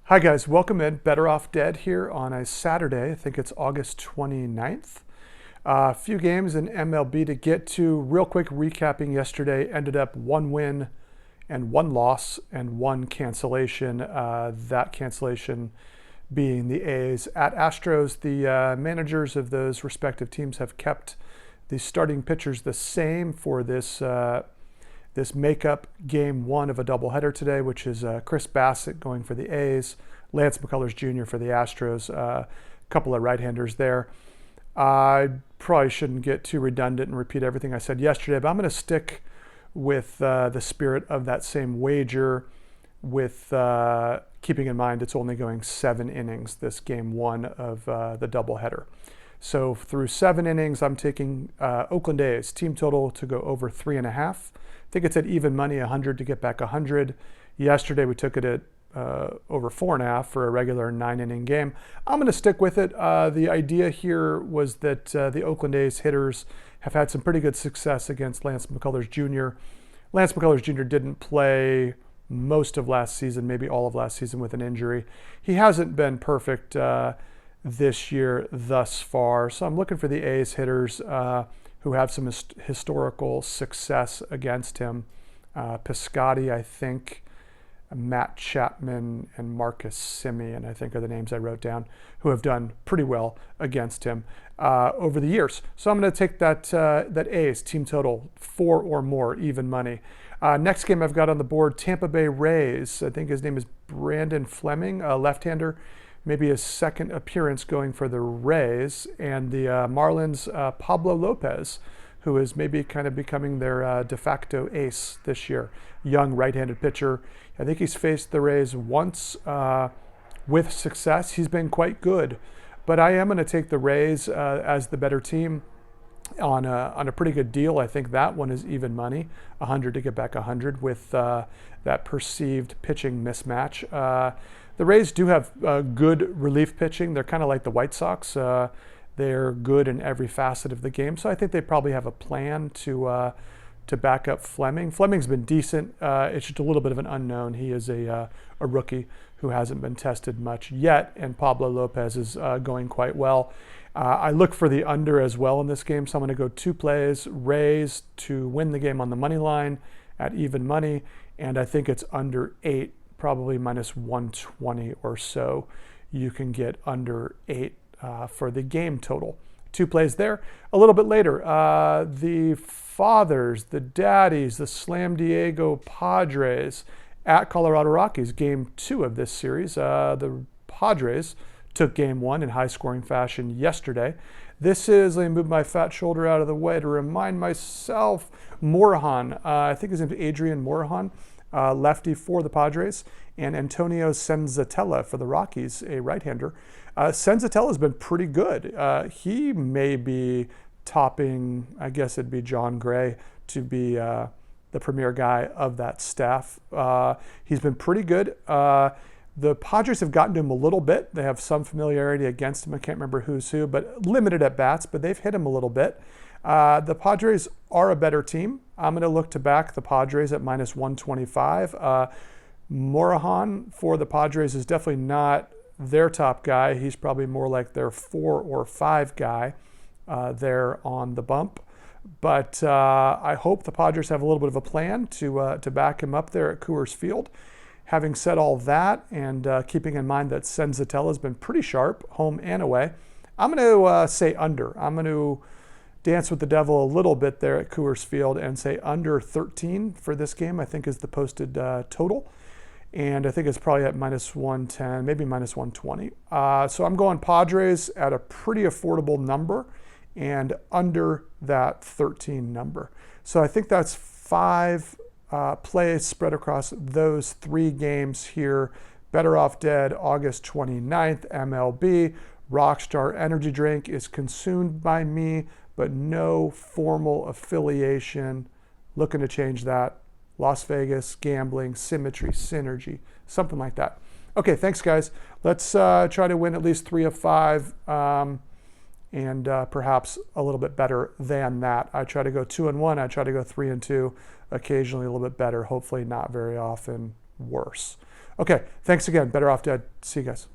Hi guys, welcome in. Better Off Dead here on a Saturday. I think it's August 29th. A few games in MLB to get to. Real quick recapping yesterday, ended up one win and one loss and one cancellation. That cancellation being the A's at Astros. The managers of those respective teams have kept the starting pitchers the same for this makeup game one of a doubleheader today, which is Chris Bassett going for the A's, Lance McCullers Jr. for the Astros, a couple of right-handers there. I probably shouldn't get too redundant and repeat everything I said yesterday, but I'm going to stick with the spirit of that same wager with keeping in mind it's only going 7 innings, this game one of the doubleheader. So through 7 innings, I'm taking Oakland A's team total to go over 3.5. I think it's at even money, 100 to get back 100. Yesterday we took it at over 4.5 for a regular 9-inning game. I'm going to stick with it. The idea here was that the Oakland A's hitters have had some pretty good success against Lance McCullers Jr. Lance McCullers Jr. didn't play most of last season, maybe all of last season with an injury. He hasn't been perfect this year thus far. So I'm looking for the A's hitters who have some historical success against him. Piscotty, I think, Matt Chapman, and Marcus Semien, I think are the names I wrote down, who have done pretty well against him over the years. So I'm going to take that A's team total 4 or more, even money. Next game I've got on the board, Tampa Bay Rays. I think his name is Brandon Fleming, a left-hander. Maybe his second appearance going for the Rays, and the Marlins, Pablo Lopez, who is maybe kind of becoming their de facto ace this year. Young right-handed pitcher. I think he's faced the Rays once with success. He's been quite good, but I am going to take the Rays as the better team on a pretty good deal. I think that one is even money, 100 to get back 100 with that perceived pitching mismatch. The Rays do have good relief pitching. They're kind of like the White Sox. They're good in every facet of the game. So I think they probably have a plan to back up Fleming. Fleming's been decent. It's just a little bit of an unknown. He is a rookie who hasn't been tested much yet, and Pablo Lopez is going quite well. I look for the under as well in this game, so I'm going to go 2 plays. Rays to win the game on the money line at even money, and I think it's under 8. Probably minus 120 or so. You can get under 8 for the game total. 2 plays there. A little bit later, the fathers, the daddies, the Slam Diego Padres at Colorado Rockies, game 2 of this series. The Padres took game 1 in high-scoring fashion yesterday. This is, let me move my fat shoulder out of the way to remind myself, Morahan. I think his name is Adrian Morahan. Lefty for the Padres, and Antonio Senzatella for the Rockies, a right-hander. Senzatella's been pretty good. He may be topping, I guess it'd be John Gray to be the premier guy of that staff. He's been pretty good. The Padres have gotten to him a little bit. They have some familiarity against him. I can't remember who's who, but limited at bats, but they've hit him a little bit. The Padres are a better team. I'm going to look to back the Padres at minus 125. Morahan for the Padres is definitely not their top guy. He's probably more like their 4 or 5 guy there on the bump. But I hope the Padres have a little bit of a plan to back him up there at Coors Field. Having said all that, and keeping in mind that Senzatella has been pretty sharp, home and away, I'm going to say under. I'm going to dance with the devil a little bit there at Coors Field and say under 13 for this game, I think is the posted total. And I think it's probably at minus 110, maybe minus 120. So I'm going Padres at a pretty affordable number and under that 13 number. So I think that's 5 plays spread across those 3 games here. Better Off Dead, August 29th, MLB. Rockstar Energy Drink is consumed by me, but no formal affiliation. Looking to change that. Las Vegas, gambling, symmetry, synergy, something like that. Okay, thanks guys. Let's try to win at least 3 of 5 and perhaps a little bit better than that. I try to go 2-1. I try to go 3-2. Occasionally a little bit better. Hopefully not very often worse. Okay, thanks again. Better Off Dead. See you guys.